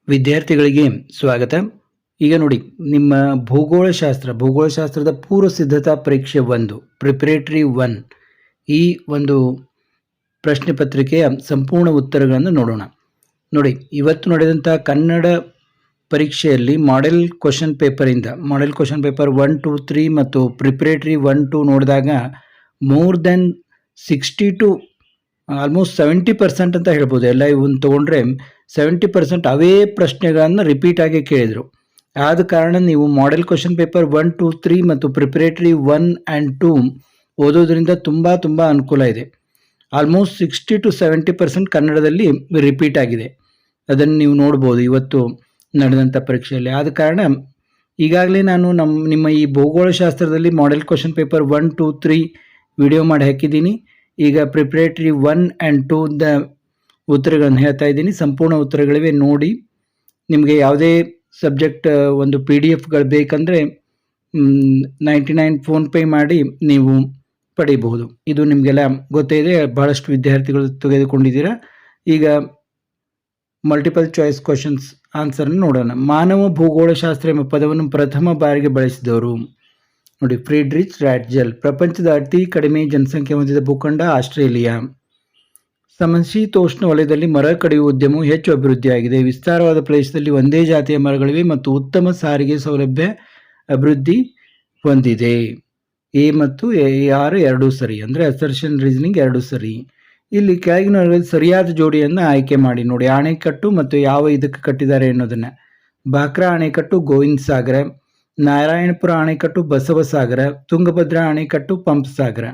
ವಿದ್ಯಾರ್ಥಿಗಳಿಗೆ ಸ್ವಾಗತ. ಈಗ ನೋಡಿ, ನಿಮ್ಮ ಭೂಗೋಳಶಾಸ್ತ್ರದ ಪೂರ್ವ ಸಿದ್ಧತಾ ಪರೀಕ್ಷೆ 1 ಪ್ರಿಪರೇಟರಿ 1 ಈ ಒಂದು ಪ್ರಶ್ನೆ ಪತ್ರಿಕೆಯ ಸಂಪೂರ್ಣ ಉತ್ತರಗಳನ್ನು ನೋಡೋಣ. ನೋಡಿ, ಇವತ್ತು ನಡೆದಂಥ ಕನ್ನಡ ಪರೀಕ್ಷೆಯಲ್ಲಿ ಮಾಡೆಲ್ ಕ್ವಶನ್ ಪೇಪರ್ 1, 2, 3 ಮತ್ತು ಪ್ರಿಪರೇಟರಿ 1, 2 ನೋಡಿದಾಗ ಮೋರ್ ದೆನ್ 60 to ಆಲ್ಮೋಸ್ಟ್ 70% ಅಂತ ಹೇಳ್ಬೋದು. ಎಲ್ಲ ಇವನ್ನ ತೊಗೊಂಡ್ರೆ 70% ಅವೇ ಪ್ರಶ್ನೆಗಳನ್ನು ರಿಪೀಟ್ ಆಗಿ ಕೇಳಿದರು. ಆದ ಕಾರಣ ನೀವು ಮಾಡೆಲ್ ಕ್ವಶನ್ ಪೇಪರ್ 1, 2, 3 ಮತ್ತು ಪ್ರಿಪರೇಟರಿ 1 and 2 ಓದೋದ್ರಿಂದ ತುಂಬ ಅನುಕೂಲ ಇದೆ. ಆಲ್ಮೋಸ್ಟ್ 60 to 70% ಕನ್ನಡದಲ್ಲಿ ರಿಪೀಟ್ ಆಗಿದೆ. ಅದನ್ನು ನೀವು ನೋಡ್ಬೋದು ಇವತ್ತು ನಡೆದಂಥ ಪರೀಕ್ಷೆಯಲ್ಲಿ. ಆದ ಕಾರಣ ಈಗಾಗಲೇ ನಾನು ನಿಮ್ಮ ಈ ಭೂಗೋಳಶಾಸ್ತ್ರದಲ್ಲಿ ಮಾಡೆಲ್ ಕ್ವಶನ್ ಪೇಪರ್ 1, 2, 3 ವಿಡಿಯೋ ಮಾಡಿ ಹಾಕಿದ್ದೀನಿ. ಈಗ ಪ್ರಿಪರೇಟರಿ 1 and 2 ಉತ್ತರಗಳನ್ನು ಹೇಳ್ತಾ ಇದ್ದೀನಿ. ಸಂಪೂರ್ಣ ಉತ್ತರಗಳಿವೆ, ನೋಡಿ. ನಿಮಗೆ ಯಾವುದೇ ಸಬ್ಜೆಕ್ಟ್ ಒಂದು PDF-ಗಳು ಬೇಕಂದರೆ 99 ಫೋನ್ಪೇ ಮಾಡಿ ನೀವು ಪಡೀಬಹುದು. ಇದು ನಿಮಗೆಲ್ಲ ಗೊತ್ತೇ ಇದೆ, ಬಹಳಷ್ಟು ವಿದ್ಯಾರ್ಥಿಗಳು ತೆಗೆದುಕೊಂಡಿದ್ದೀರಾ. ಈಗ ಮಲ್ಟಿಪಲ್ ಚಾಯ್ಸ್ ಕ್ವಶನ್ಸ್ ಆನ್ಸರ್ನ ನೋಡೋಣ. ಮಾನವ ಭೂಗೋಳಶಾಸ್ತ್ರ ಎಂಬ ಪದವನ್ನು ಪ್ರಥಮ ಬಾರಿಗೆ ಬಳಸಿದವರು ನೋಡಿ, ಫ್ರೀಡ್ರಿಚ್ ರಾಟ್ಜೆಲ್. ಪ್ರಪಂಚದ ಅತಿ ಕಡಿಮೆ ಜನಸಂಖ್ಯೆ ಹೊಂದಿದ ಭೂಖಂಡ ಆಸ್ಟ್ರೇಲಿಯಾ. ಸಮಶೀತೋಷ್ಣ ವಲಯದಲ್ಲಿ ಮರ ಕಡಿಯುವ ಉದ್ಯಮವು ಹೆಚ್ಚು ಅಭಿವೃದ್ಧಿಯಾಗಿದೆ. ವಿಸ್ತಾರವಾದ ಪ್ರದೇಶದಲ್ಲಿ ಒಂದೇ ಜಾತಿಯ ಮರಗಳಿವೆ ಮತ್ತು ಉತ್ತಮ ಸಾರಿಗೆ ಸೌಲಭ್ಯ ಅಭಿವೃದ್ಧಿ ಹೊಂದಿದೆ. ಎ ಮತ್ತು AR ಎರಡೂ ಸರಿ, ಅಂದರೆ ಅಸರ್ಷನ್ ರೀಸನಿಂಗ್ ಎರಡೂ ಸರಿ. ಇಲ್ಲಿ ಕೆಳಗಿನ ಸರಿಯಾದ ಜೋಡಿಯನ್ನು ಆಯ್ಕೆ ಮಾಡಿ ನೋಡಿ. ಅಣೆಕಟ್ಟು ಮತ್ತು ಯಾವ ಇದಕ್ಕೆ ಕಟ್ಟಿದ್ದಾರೆ ಅನ್ನೋದನ್ನು. ಬಾಕ್ರಾ ಅಣೆಕಟ್ಟು ಗೋವಿಂದ ಸಾಗರ, ನಾರಾಯಣಪುರ ಅಣೆಕಟ್ಟು ಬಸವಸಾಗರ, ತುಂಗಭದ್ರಾ ಅಣೆಕಟ್ಟು ಪಂಪಸಾಗರ.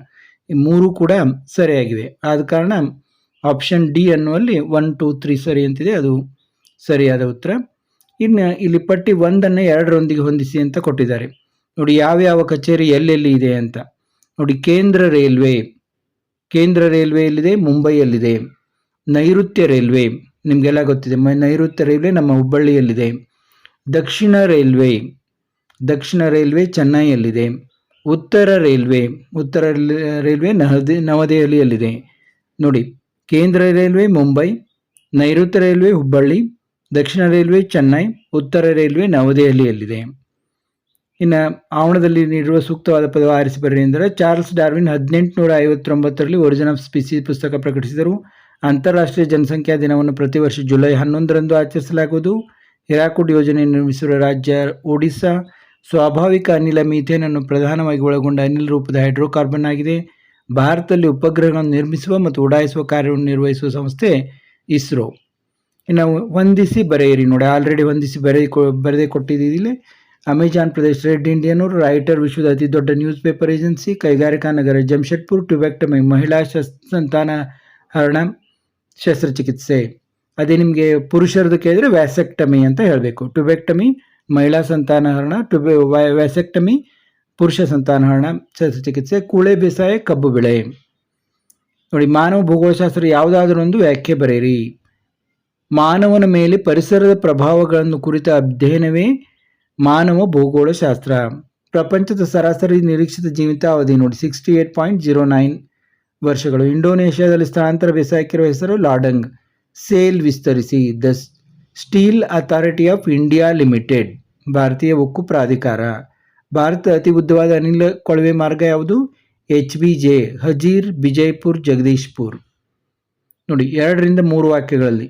ಈ ಮೂರು ಕೂಡ ಸರಿಯಾಗಿವೆ. ಆದ ಕಾರಣ ಆಪ್ಷನ್ ಡಿ ಅನ್ನುವಲ್ಲಿ 1, 2, 3 ಸರಿ ಅಂತಿದೆ, ಅದು ಸರಿಯಾದ ಉತ್ತರ. ಇನ್ನು ಇಲ್ಲಿ ಪಟ್ಟಿ 1ಅನ್ನು 2ರೊಂದಿಗೆ ಹೊಂದಿಸಿ ಅಂತ ಕೊಟ್ಟಿದ್ದಾರೆ ನೋಡಿ. ಯಾವ್ಯಾವ ಕಚೇರಿ ಎಲ್ಲೆಲ್ಲಿ ಇದೆ ಅಂತ ನೋಡಿ. ಕೇಂದ್ರ ರೈಲ್ವೆ ಎಲ್ಲಿದೆ? ಮುಂಬೈಯಲ್ಲಿದೆ. ನೈಋತ್ಯ ರೈಲ್ವೆ ನಿಮಗೆಲ್ಲ ಗೊತ್ತಿದೆ, ನೈಋತ್ಯ ರೈಲ್ವೆ ನಮ್ಮ ಹುಬ್ಬಳ್ಳಿಯಲ್ಲಿದೆ. ದಕ್ಷಿಣ ರೈಲ್ವೆ ಚೆನ್ನೈಯಲ್ಲಿದೆ. ಉತ್ತರ ರೈಲ್ವೆ ನವದೆಹಲಿಯಲ್ಲಿದೆ ನೋಡಿ. ಕೇಂದ್ರ ರೈಲ್ವೆ ಮುಂಬೈ, ನೈಋತ್ಯ ರೈಲ್ವೆ ಹುಬ್ಬಳ್ಳಿ, ದಕ್ಷಿಣ ರೈಲ್ವೆ ಚೆನ್ನೈ, ಉತ್ತರ ರೈಲ್ವೆ ನವದೆಹಲಿಯಲ್ಲಿದೆ. ಇನ್ನು ಆವರಣದಲ್ಲಿ ನೀಡಿರುವ ಸೂಕ್ತವಾದ ಪದವು ಆರಿಸಿ ಬರೆಯಿರಿ ಎಂದರೆ, ಚಾರ್ಲ್ಸ್ ಡಾರ್ವಿನ್ 1859ರಲ್ಲಿ ಒರಿಜಿನ್ ಆಫ್ ಸ್ಪೀಸೀಸ್ ಪುಸ್ತಕ ಪ್ರಕಟಿಸಿದರು. ಅಂತಾರಾಷ್ಟ್ರೀಯ ಜನಸಂಖ್ಯಾ ದಿನವನ್ನು ಪ್ರತಿ ವರ್ಷ ಜುಲೈ 11ರಂದು ಆಚರಿಸಲಾಗುವುದು. ಹಿರಾಕುಡ್ ಯೋಜನೆ ನಿರ್ಮಿಸಿರುವ ರಾಜ್ಯ ಒಡಿಸ್ಸಾ. ಸ್ವಾಭಾವಿಕ ಅನಿಲ ಮೀಥೇನ್ ಅನ್ನು ಪ್ರಧಾನವಾಗಿ ಒಳಗೊಂಡ ಅನಿಲ ರೂಪದ ಹೈಡ್ರೋಕಾರ್ಬನ್ ಆಗಿದೆ. ಭಾರತದಲ್ಲಿ ಉಪಗ್ರಹಗಳನ್ನು ನಿರ್ಮಿಸುವ ಮತ್ತು ಉಡಾಯಿಸುವ ಕಾರ್ಯವನ್ನು ನಿರ್ವಹಿಸುವ ಸಂಸ್ಥೆ ಇಸ್ರೋ. ಇನ್ನು ಹೊಂದಿಸಿ ಬರೆಯಿರಿ ನೋಡಿ, ಆಲ್ರೆಡಿ ಹೊಂದಿಸಿ ಬರೆದೇ ಕೊಟ್ಟಿದ್ದೀವಿ. ಅಮೆಜಾನ್ ಪ್ರದೇಶ, ರೆಡ್ ಇಂಡಿಯನ್ ರೈಟರ್, ವಿಶ್ವದ ಅತಿ ದೊಡ್ಡ ನ್ಯೂಸ್ ಪೇಪರ್ ಏಜೆನ್ಸಿ, ಕೈಗಾರಿಕಾ ನಗರ ಜಮ್ಶೆಡ್ಪುರ್. ಟ್ಯುಬೆಕ್ಟಮಿ ಮಹಿಳಾ ಸಂತಾನ ಹರಣ ಶಸ್ತ್ರಚಿಕಿತ್ಸೆ. ಅದೇ ನಿಮಗೆ ಪುರುಷರದ್ದು ಕೇಳಿದ್ರೆ ವ್ಯಾಸೆಕ್ಟಮಿ ಅಂತ ಹೇಳಬೇಕು. ಟ್ಯುಬೆಕ್ಟಮಿ ಮಹಿಳಾ ಸಂತಾನಹರಣ, ವ್ಯಾಸೆಕ್ಟಮಿ ಪುರುಷ ಸಂತಾನಹರಣ ಶಸ್ತ್ರಚಿಕಿತ್ಸೆ. ಕೂಳೆ ಬೇಸಾಯ, ಕಬ್ಬು ಬೆಳೆ ನೋಡಿ. ಮಾನವ ಭೂಗೋಳಶಾಸ್ತ್ರ ಯಾವುದಾದ್ರೂ ಒಂದು ವ್ಯಾಖ್ಯೆ ಬರೆಯಿರಿ. ಮಾನವನ ಮೇಲೆ ಪರಿಸರದ ಪ್ರಭಾವಗಳನ್ನು ಕುರಿತ ಅಧ್ಯಯನವೇ ಮಾನವ ಭೂಗೋಳಶಾಸ್ತ್ರ. ಪ್ರಪಂಚದ ಸರಾಸರಿ ನಿರೀಕ್ಷಿತ ಜೀವಿತಾವಧಿ ನೋಡಿ 68.09 ವರ್ಷಗಳು. ಇಂಡೋನೇಷ್ಯಾದಲ್ಲಿ ಸ್ಥಳಾಂತರ ಬೇಸಾಯಕ್ಕಿರುವ ಹೆಸರು ಲಾಡಂಗ್. ಸೇಲ್ ವಿಸ್ತರಿಸಿ. The steel authority of India limited, ಭಾರತೀಯ ಉಕ್ಕು ಪ್ರಾಧಿಕಾರ. ಭಾರತದ ಅತಿ ಉದ್ದವಾದ ಅನಿಲ ಕೊಳವೆ ಮಾರ್ಗ ಯಾವುದು? HBJ, ಹಜೀರ್, ಬಿಜಯಪುರ್, ಜಗದೀಶ್ಪುರ್ ನೋಡಿ. 2ರಿಂದ 3 ವಾಕ್ಯಗಳಲ್ಲಿ,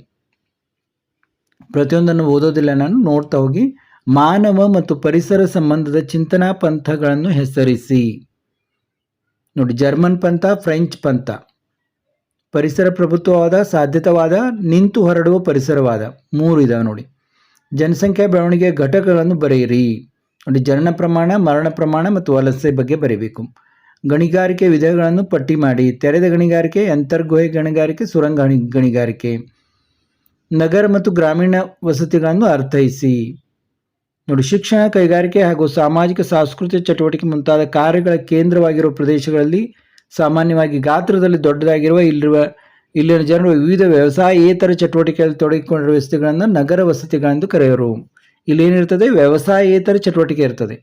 ಪ್ರತಿಯೊಂದನ್ನು ಓದೋದಿಲ್ಲ ನಾನು, ನೋಡ್ತಾ ಹೋಗಿ. ಮಾನವ ಮತ್ತು ಪರಿಸರ ಸಂಬಂಧದ ಚಿಂತನಾ ಪಂಥಗಳನ್ನು ಹೆಸರಿಸಿ ನೋಡಿ. ಜರ್ಮನ್ ಪಂಥ, ಫ್ರೆಂಚ್ ಪಂಥ. ಪರಿಸರ ಪ್ರಭುತ್ವವಾದ, ಸಾಧ್ಯತವಾದ, ನಿಂತು ಹೊರಡುವ ಪರಿಸರವಾದ, 3 ಇದಾವೆ ನೋಡಿ. ಜನಸಂಖ್ಯಾ ಬೆಳವಣಿಗೆಯ ಘಟಕಗಳನ್ನು ಬರೆಯಿರಿ ನೋಡಿ. ಜನನ ಪ್ರಮಾಣ, ಮರಣ ಪ್ರಮಾಣ ಮತ್ತು ವಲಸೆ ಬಗ್ಗೆ ಬರೀಬೇಕು. ಗಣಿಗಾರಿಕೆ ವಿಧಗಳನ್ನು ಪಟ್ಟಿ ಮಾಡಿ. ತೆರೆದ ಗಣಿಗಾರಿಕೆ, ಅಂತರ್ಗುಹೆ ಗಣಿಗಾರಿಕೆ, ಸುರಂಗ ಗಣಿಗಾರಿಕೆ. ನಗರ ಮತ್ತು ಗ್ರಾಮೀಣ ವಸತಿಗಳನ್ನು ಅರ್ಥೈಸಿ ನೋಡಿ. ಶಿಕ್ಷಣ, ಕೈಗಾರಿಕೆ ಹಾಗೂ ಸಾಮಾಜಿಕ ಸಾಂಸ್ಕೃತಿಕ ಚಟುವಟಿಕೆ ಮುಂತಾದ ಕಾರ್ಯಗಳ ಕೇಂದ್ರವಾಗಿರುವ ಪ್ರದೇಶಗಳಲ್ಲಿ ಸಾಮಾನ್ಯವಾಗಿ ಗಾತ್ರದಲ್ಲಿ ದೊಡ್ಡದಾಗಿರುವ ಇಲ್ಲಿನ ಜನರು ವಿವಿಧ ವ್ಯವಸಾಯೇತರ ಚಟುವಟಿಕೆಯಲ್ಲಿ ತೊಡಗಿಕೊಂಡಿರುವ ವಸತಿಗಳನ್ನು ನಗರ ವಸತಿಗಳೆಂದು ಕರೆಯುವರು. ಇಲ್ಲಿ ಏನಿರ್ತದೆ? ವ್ಯವಸಾಯೇತರ ಚಟುವಟಿಕೆ ಇರ್ತದೆ.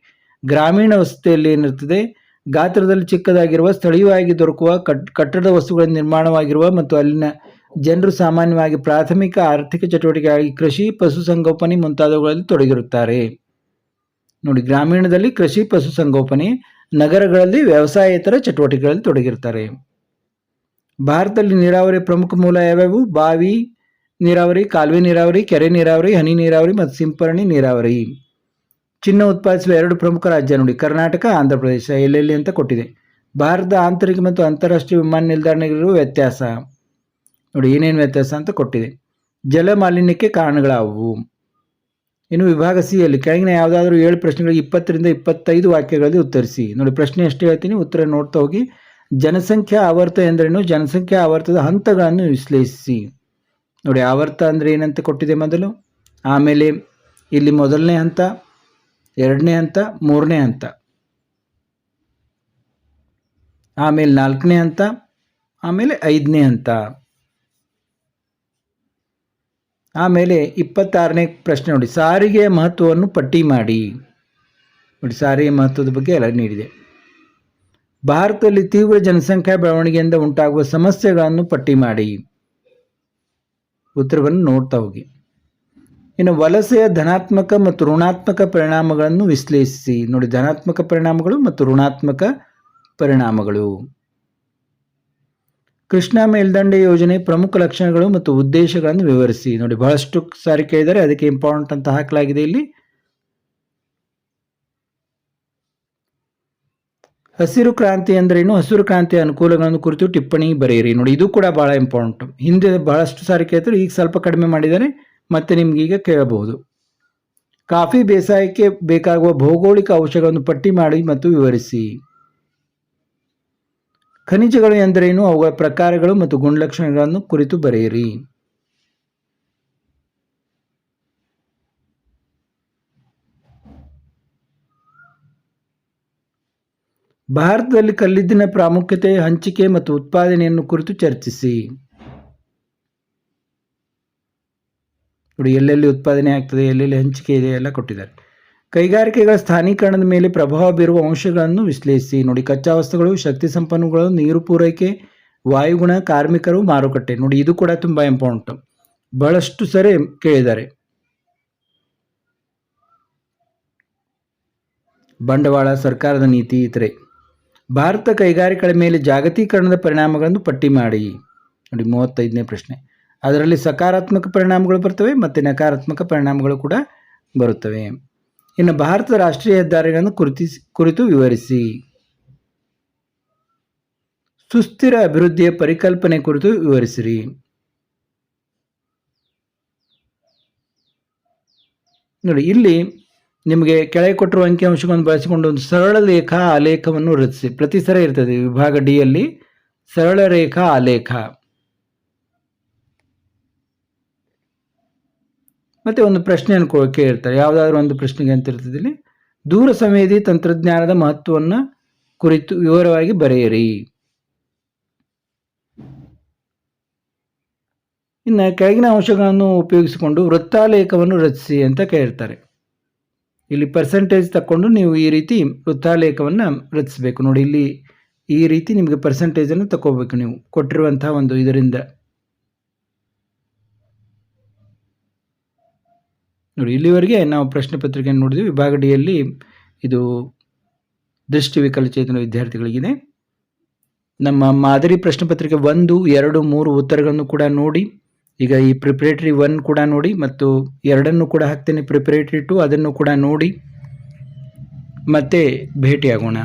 ಗ್ರಾಮೀಣ ವಸತಿಯಲ್ಲಿ ಏನಿರ್ತದೆ? ಗಾತ್ರದಲ್ಲಿ ಚಿಕ್ಕದಾಗಿರುವ, ಸ್ಥಳೀಯವಾಗಿ ದೊರಕುವ ಕಟ್ಟಡ ವಸ್ತುಗಳ ನಿರ್ಮಾಣವಾಗಿರುವ ಮತ್ತು ಅಲ್ಲಿನ ಜನರು ಸಾಮಾನ್ಯವಾಗಿ ಪ್ರಾಥಮಿಕ ಆರ್ಥಿಕ ಚಟುವಟಿಕೆಯಾಗಿ ಕೃಷಿ, ಪಶುಸಂಗೋಪನೆ ಮುಂತಾದವುಗಳಲ್ಲಿ ತೊಡಗಿರುತ್ತಾರೆ. ನೋಡಿ, ಗ್ರಾಮೀಣದಲ್ಲಿ ಕೃಷಿ, ಪಶುಸಂಗೋಪನೆ, ನಗರಗಳಲ್ಲಿ ವ್ಯವಸಾಯೇತರ ಚಟುವಟಿಕೆಗಳಲ್ಲಿ ತೊಡಗಿರ್ತಾರೆ. ಭಾರತದಲ್ಲಿ ನೀರಾವರಿಯ ಪ್ರಮುಖ ಮೂಲ ಯಾವ್ಯಾವು? ಬಾವಿ ನೀರಾವರಿ, ಕಾಲುವೆ ನೀರಾವರಿ, ಕೆರೆ ನೀರಾವರಿ, ಹನಿ ನೀರಾವರಿ ಮತ್ತು ಸಿಂಪರಣೆ ನೀರಾವರಿ. ಚಿನ್ನ ಉತ್ಪಾದಿಸುವ 2 ಪ್ರಮುಖ ರಾಜ್ಯ ನೋಡಿ, ಕರ್ನಾಟಕ, ಆಂಧ್ರ ಪ್ರದೇಶ. ಎಲ್ಲೆಲ್ಲಿ ಅಂತ ಕೊಟ್ಟಿದೆ. ಭಾರತದ ಆಂತರಿಕ ಮತ್ತು ಅಂತಾರಾಷ್ಟ್ರೀಯ ವಿಮಾನ ನಿಲ್ದಾಣಗಳಿರುವ ವ್ಯತ್ಯಾಸ ನೋಡಿ, ಏನೇನು ವ್ಯತ್ಯಾಸ ಅಂತ ಕೊಟ್ಟಿದೆ. ಜಲ ಮಾಲಿನ್ಯಕ್ಕೆ ಕಾರಣಗಳಾವುವು? ಇನ್ನು ವಿಭಾಗ ಸಿ ಯಲ್ಲಿ ಕೆಳಗಿನ ಯಾವುದಾದ್ರೂ 7 ಪ್ರಶ್ನೆಗಳಿಗೆ 20 ರಿಂದ 25 ವಾಕ್ಯಗಳಲ್ಲಿ ಉತ್ತರಿಸಿ. ನೋಡಿ, ಪ್ರಶ್ನೆ ಅಷ್ಟೇ ಹೇಳ್ತೀನಿ, ಉತ್ತರ ನೋಡ್ತಾ ಹೋಗಿ. ಜನಸಂಖ್ಯಾ ಆವರ್ತ ಎಂದರೇನು? ಜನಸಂಖ್ಯಾ ಆವರ್ತದ ಹಂತಗಳನ್ನು ವಿಶ್ಲೇಷಿಸಿ. ನೋಡಿ, ಆವರ್ತ ಅಂದರೆ ಏನಂತ ಕೊಟ್ಟಿದೆ ಮೊದಲು, ಆಮೇಲೆ ಇಲ್ಲಿ ಮೊದಲನೇ ಹಂತ, 2ನೇ ಹಂತ, 3ನೇ ಹಂತ, ಆಮೇಲೆ 4ನೇ ಹಂತ, ಆಮೇಲೆ 5ನೇ ಹಂತ. ಆಮೇಲೆ 26ನೇ ಪ್ರಶ್ನೆ ನೋಡಿ, ಸಾರಿಗೆಯ ಮಹತ್ವವನ್ನು ಪಟ್ಟಿ ಮಾಡಿ. ನೋಡಿ, ಸಾರಿಗೆ ಮಹತ್ವದ ಬಗ್ಗೆ ಎಲ್ಲ ನೀಡಿದೆ. ಭಾರತದಲ್ಲಿ ತೀವ್ರ ಜನಸಂಖ್ಯಾ ಬೆಳವಣಿಗೆಯಿಂದ ಉಂಟಾಗುವ ಸಮಸ್ಯೆಗಳನ್ನು ಪಟ್ಟಿ ಮಾಡಿ. ಉತ್ತರವನ್ನು ನೋಡ್ತಾ ಹೋಗಿ. ಇನ್ನು ವಲಸೆಯ ಧನಾತ್ಮಕ ಮತ್ತು ಋಣಾತ್ಮಕ ಪರಿಣಾಮಗಳನ್ನು ವಿಶ್ಲೇಷಿಸಿ. ನೋಡಿ, ಧನಾತ್ಮಕ ಪರಿಣಾಮಗಳು ಮತ್ತು ಋಣಾತ್ಮಕ ಪರಿಣಾಮಗಳು. ಕೃಷ್ಣಾ ಮೇಲ್ದಂಡೆ ಯೋಜನೆ ಪ್ರಮುಖ ಲಕ್ಷಣಗಳು ಮತ್ತು ಉದ್ದೇಶಗಳನ್ನು ವಿವರಿಸಿ. ನೋಡಿ, ಬಹಳಷ್ಟು ಸಾರಿ ಕೇಳಿದರೆ ಅದಕ್ಕೆ ಇಂಪಾರ್ಟೆಂಟ್ ಅಂತ ಹಾಕಲಾಗಿದೆ ಇಲ್ಲಿ. ಹಸಿರು ಕ್ರಾಂತಿ ಅಂದ್ರೇನು? ಹಸಿರು ಕ್ರಾಂತಿಯ ಅನುಕೂಲಗಳನ್ನು ಕುರಿತು ಟಿಪ್ಪಣಿ ಬರೆಯಿರಿ. ನೋಡಿ, ಇದು ಕೂಡ ಬಹಳ ಇಂಪಾರ್ಟೆಂಟ್. ಹಿಂದೆ ಬಹಳಷ್ಟು ಸಾರಿ ಕೇಳ್ತಾರೆ, ಈಗ ಸ್ವಲ್ಪ ಕಡಿಮೆ ಮಾಡಿದ್ದಾರೆ, ಮತ್ತೆ ನಿಮ್ಗೆ ಈಗ ಕೇಳಬಹುದು. ಕಾಫಿ ಬೇಸಾಯಕ್ಕೆ ಬೇಕಾಗುವ ಭೌಗೋಳಿಕ ಅಂಶಗಳನ್ನು ಪಟ್ಟಿ ಮಾಡಿ ಮತ್ತು ವಿವರಿಸಿ. ಖನಿಜಗಳು ಎಂದರೇನು? ಅವುಗಳ ಪ್ರಕಾರಗಳು ಮತ್ತು ಗುಣಲಕ್ಷಣಗಳನ್ನು ಕುರಿತು ಬರೆಯಿರಿ. ಭಾರತದಲ್ಲಿ ಕಲ್ಲಿದ್ದಿನ ಪ್ರಾಮುಖ್ಯತೆ, ಹಂಚಿಕೆ ಮತ್ತು ಉತ್ಪಾದನೆಯನ್ನು ಕುರಿತು ಚರ್ಚಿಸಿ. ನೋಡಿ, ಎಲ್ಲೆಲ್ಲಿ ಉತ್ಪಾದನೆ ಆಗ್ತದೆ, ಎಲ್ಲೆಲ್ಲಿ ಹಂಚಿಕೆ ಇದೆ ಎಲ್ಲ ಕೊಟ್ಟಿದ್ದಾರೆ. ಕೈಗಾರಿಕೆಗಳ ಸ್ಥಾನೀಕರಣದ ಮೇಲೆ ಪ್ರಭಾವ ಬೀರುವ ಅಂಶಗಳನ್ನು ವಿಶ್ಲೇಷಿಸಿ. ನೋಡಿ, ಕಚ್ಚಾ ವಸ್ತುಗಳು, ಶಕ್ತಿ ಸಂಪನ್ಮೂಲಗಳು, ನೀರು ಪೂರೈಕೆ, ವಾಯುಗುಣ, ಕಾರ್ಮಿಕರು, ಮಾರುಕಟ್ಟೆ. ನೋಡಿ, ಇದು ಕೂಡ ತುಂಬ ಇಂಪಾರ್ಟೆಂಟ್, ಬಹಳಷ್ಟು ಸರಿ ಕೇಳಿದ್ದಾರೆ. ಬಂಡವಾಳ, ಸರ್ಕಾರದ ನೀತಿ, ಇತರೆ. ಭಾರತ ಕೈಗಾರಿಕೆಗಳ ಮೇಲೆ ಜಾಗತೀಕರಣದ ಪರಿಣಾಮಗಳನ್ನು ಪಟ್ಟಿ ಮಾಡಿ. ನೋಡಿ, 35ನೇ ಪ್ರಶ್ನೆ. ಅದರಲ್ಲಿ ಸಕಾರಾತ್ಮಕ ಪರಿಣಾಮಗಳು ಬರ್ತವೆ ಮತ್ತು ನಕಾರಾತ್ಮಕ ಪರಿಣಾಮಗಳು ಕೂಡ ಬರುತ್ತವೆ. ಇನ್ನು ಭಾರತದ ರಾಷ್ಟ್ರೀಯ ಹೆದ್ದಾರಿಗಳನ್ನು ಕುರಿತು ವಿವರಿಸಿ. ಸುಸ್ಥಿರ ಅಭಿವೃದ್ಧಿಯ ಪರಿಕಲ್ಪನೆ ಕುರಿತು ವಿವರಿಸಿರಿ. ನೋಡಿ, ಇಲ್ಲಿ ನಿಮಗೆ ಕೆಳಗೆ ಕೊಟ್ಟಿರುವ ಅಂಕಿಅಂಶಗಳನ್ನು ಬಳಸಿಕೊಂಡು ಒಂದು ಸರಳ ರೇಖಾ ಆಲೇಖವನ್ನು ರಚಿಸಿ. ಪ್ರತಿ ಸಲ ಇರ್ತದೆ ವಿಭಾಗ ಡಿ ಯಲ್ಲಿ ಸರಳ ರೇಖಾ ಆಲೇಖ. ಮತ್ತೆ ಒಂದು ಪ್ರಶ್ನೆಯನ್ನು ಕೇಳಿರ್ತಾರೆ, ಯಾವುದಾದ್ರೂ ಒಂದು ಪ್ರಶ್ನೆಗೆ ಅಂತ ಇರ್ತದೆ ಇಲ್ಲಿ. ದೂರ ಸಂವೇದಿ ತಂತ್ರಜ್ಞಾನದ ಮಹತ್ವವನ್ನು ಕುರಿತು ವಿವರವಾಗಿ ಬರೆಯಿರಿ. ಇನ್ನು ಕೆಳಗಿನ ಅಂಶಗಳನ್ನು ಉಪಯೋಗಿಸಿಕೊಂಡು ವೃತ್ತಾಲೇಖವನ್ನು ರಚಿಸಿ ಅಂತ ಕೇಳಿರ್ತಾರೆ. ಇಲ್ಲಿ ಪರ್ಸೆಂಟೇಜ್ ತಗೊಂಡು ನೀವು ಈ ರೀತಿ ವೃತ್ತಾಲೇಖವನ್ನು ರಚಿಸಬೇಕು. ನೋಡಿ, ಇಲ್ಲಿ ಈ ರೀತಿ ನಿಮಗೆ ಪರ್ಸೆಂಟೇಜನ್ನು ತಗೋಬೇಕು ನೀವು ಕೊಟ್ಟಿರುವಂತಹ ಒಂದು ಇದರಿಂದ. ನೋಡಿ, ಇಲ್ಲಿವರೆಗೆ ನಾವು ಪ್ರಶ್ನೆ ಪತ್ರಿಕೆಯನ್ನು ನೋಡಿದ್ವಿ. ವಿಭಾಗ ಡಿಯಲ್ಲಿ ಇದು ದೃಷ್ಟಿ ವಿಕಲಚೇತನ ವಿದ್ಯಾರ್ಥಿಗಳಿಗಿದೆ. ನಮ್ಮ ಮಾದರಿ ಪ್ರಶ್ನೆ ಪತ್ರಿಕೆ 1, 2, 3 ಉತ್ತರಗಳನ್ನು ಕೂಡ ನೋಡಿ. ಈಗ ಈ ಪ್ರಿಪ್ರೇಟರಿ 1 ಕೂಡ ನೋಡಿ ಮತ್ತು 2 ಕೂಡ ಹಾಕ್ತೇನೆ, ಪ್ರಿಪ್ರೇಟರಿ 2 ಅದನ್ನು ಕೂಡ ನೋಡಿ. ಮತ್ತೆ ಭೇಟಿಯಾಗೋಣ.